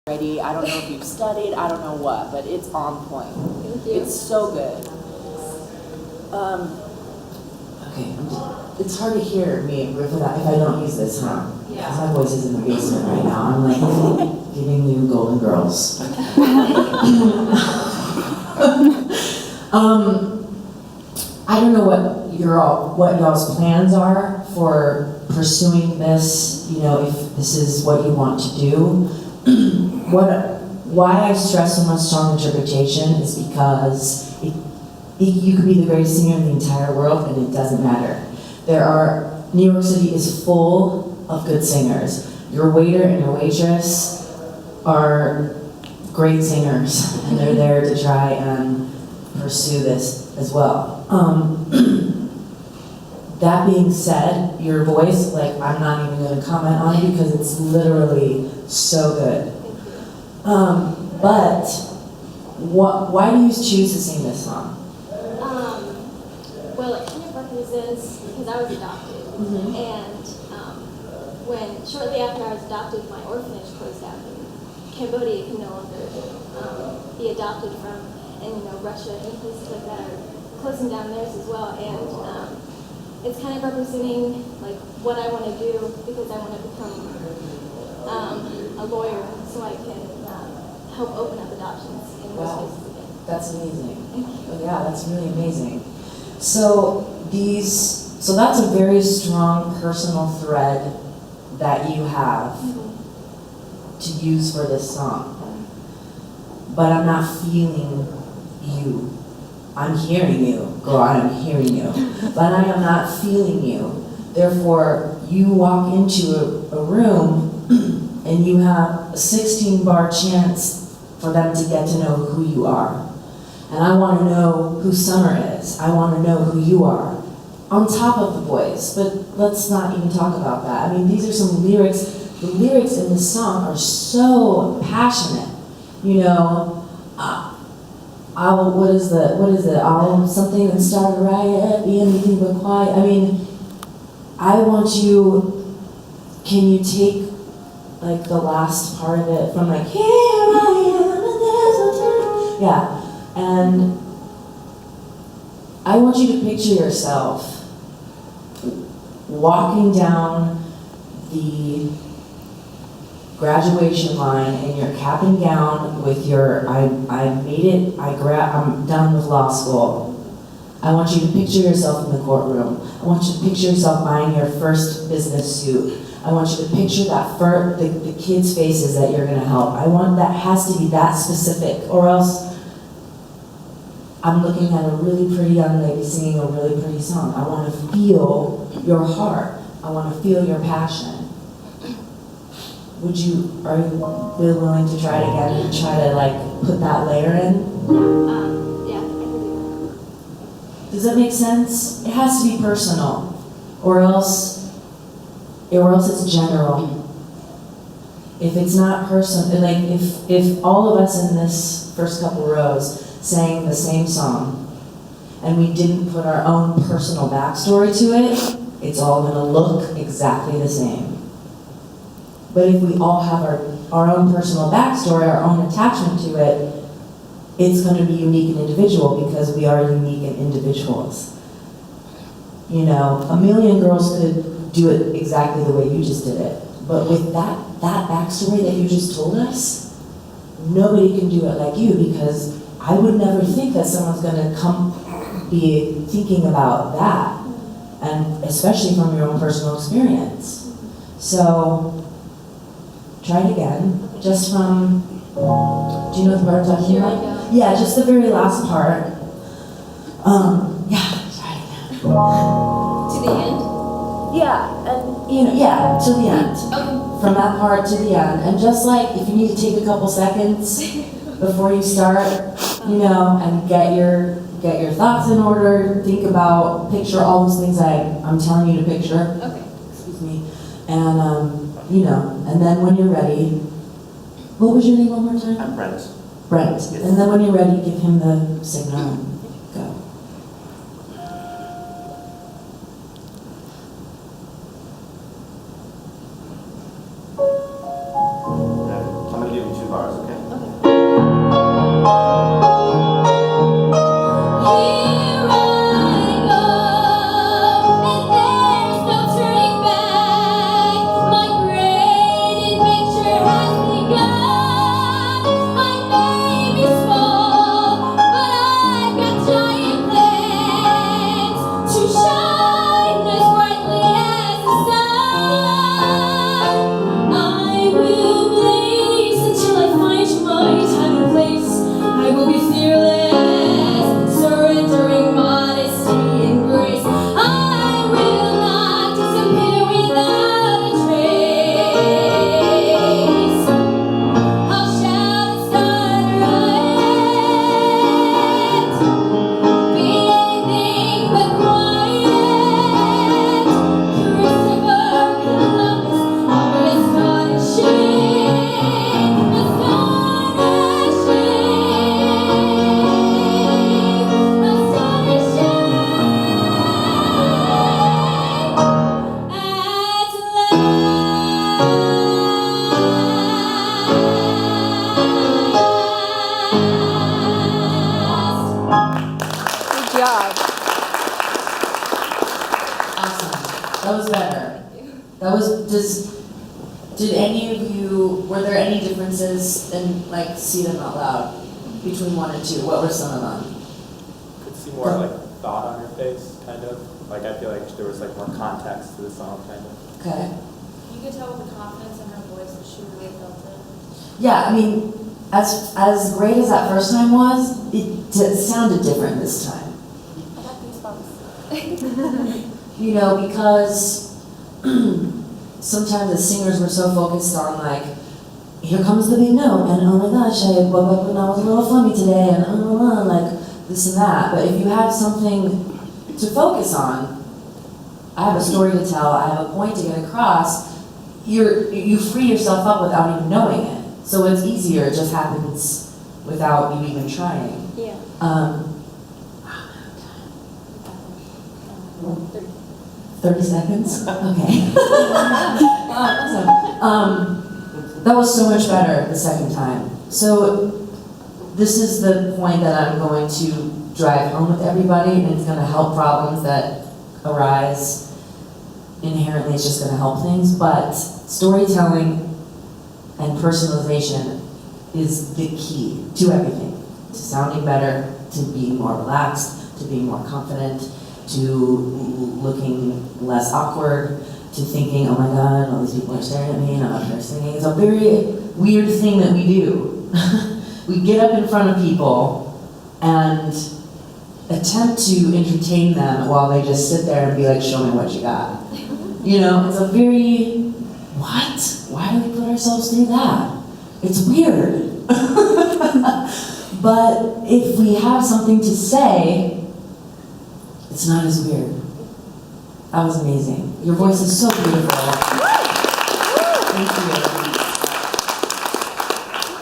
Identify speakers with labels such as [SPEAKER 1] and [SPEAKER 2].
[SPEAKER 1] already. I don't know if you've studied, I don't know what, but it's on point.
[SPEAKER 2] Thank you.
[SPEAKER 1] It's so good.
[SPEAKER 3] Okay, it's hard to hear me if I don't use this, huh?
[SPEAKER 2] Yeah.
[SPEAKER 3] Because my voice is in the basement right now. I'm like giving you Golden Girls. I don't know what y'all's plans are for pursuing this. You know, if this is what you want to do. Why I stress so much strong interpretation is because you could be the greatest singer in the entire world and it doesn't matter. New York City is full of good singers. Your waiter and your waitress are great singers and they're there to try and pursue this as well. That being said, your voice, like, I'm not even going to comment on it because it's literally so good. But why do you choose to sing this song?
[SPEAKER 2] Well, it kind of represents, because I was adopted, and shortly after I was adopted, my orphanage closed down. Cambodia can no longer be adopted from, and Russia and places like that are closing down theirs as well. And it's kind of representing like what I want to do, because I want to become a lawyer so I can help open up adoptions in those places again.
[SPEAKER 3] That's amazing. Yeah, that's really amazing. So that's a very strong personal thread that you have to use for this song. But I'm not feeling you. I'm hearing you. Girl, I'm hearing you. But I am not feeling you. Therefore, you walk into a room and you have a 16-bar chance for them to get to know who you are. And I want to know who Summer is. I want to know who you are. On top of the voice, but let's not even talk about that. I mean, these are some lyrics. The lyrics in this song are so passionate. What is it? I'll something that started a riot, be anything but quiet. I mean, I want you, can you take like the last part of it from like, here I am and there's no time. Yeah, and I want you to picture yourself walking down the graduation line in your cap and gown with your, I'm done with law school. I want you to picture yourself in the courtroom. I want you to picture yourself buying your first business suit. I want you to picture the kids' faces that you're gonna help. That has to be that specific, or else I'm looking at a really pretty young lady singing a really pretty song. I want to feel your heart. I want to feel your passion. Are you willing to try it again and try to like put that layer in?
[SPEAKER 2] Yeah, I can do that.
[SPEAKER 3] Does that make sense? It has to be personal, or else it's general. If it's not personal, like if all of us in this first couple rows sang the same song and we didn't put our own personal backstory to it, it's all gonna look exactly the same. But if we all have our own personal backstory, our own attachment to it, it's gonna be unique and individual because we are unique and individuals. A million girls could do it exactly the way you just did it. But with that backstory that you just told us, nobody can do it like you, because I would never think that someone's gonna be thinking about that, and especially from your own personal experience. So, try it again, just from, do you know the part I'm talking about? Yeah, just the very last part. Yeah, try it again.
[SPEAKER 2] To the end?
[SPEAKER 1] Yeah, and
[SPEAKER 3] yeah, to the end.
[SPEAKER 2] Okay.
[SPEAKER 3] From that part to the end. And just like, if you need to take a couple seconds before you start, and get your thoughts in order, think about, picture all those things I'm telling you to picture.
[SPEAKER 2] Okay.
[SPEAKER 3] Excuse me. And, and then when you're ready, what was your name one more time?
[SPEAKER 4] I'm Brent.
[SPEAKER 3] Brent.
[SPEAKER 4] Yes.
[SPEAKER 3] And then when you're ready, give him the signal and go.
[SPEAKER 4] I'm going to give you two bars, okay?
[SPEAKER 2] Here I go, and there's no turning back. My great adventure has begun. I may be small, but I've got giant plans to shine as brightly as the sun. I will blaze until I find my time and place. I will be fearless, surrendering modesty and grace. I will not disappear without a trace. I'll shout and start a riot, be anything but quiet. Christopher Columbus, I'll be astonishing,
[SPEAKER 5] Good job.
[SPEAKER 3] Awesome. That was better. That was, did any of you, were there any differences in, like, see them out loud between 1 and 2? What were some of them?
[SPEAKER 6] Could see more like thought on her face, kind of. Like I feel like there was like more context to the song, kind of.
[SPEAKER 3] Okay.
[SPEAKER 7] You could tell with the confidence in her voice that she really felt it.
[SPEAKER 3] Yeah, I mean, as great as that first time was, it sounded different this time.
[SPEAKER 7] I got goosebumps.
[SPEAKER 3] You know, because sometimes the singers were so focused on, like, here comes the big note, and oh my gosh, I woke up and I was a little flummy today, and like this and that. But if you have something to focus on, I have a story to tell, I have a point to get across, you free yourself up without even knowing it. So it's easier, it just happens without you even trying.
[SPEAKER 2] Yeah.
[SPEAKER 3] 30 seconds? Okay. Awesome. That was so much better the second time. So this is the point that I'm going to drive home with everybody, and it's going to help problems that arise. Inherently, it's just going to help things, but storytelling and personalization is the key to everything. To sounding better, to being more relaxed, to being more confident, to looking less awkward, to thinking, oh my God, all these people are staring at me and I'm up here singing. It's a very weird thing that we do. We get up in front of people and attempt to entertain them while they just sit there and be like, show me what you got. You know, it's a very, what? Why do we put ourselves through that? It's weird. But if we have something to say, it's not as weird. That was amazing. Your voice is so beautiful. Thank you.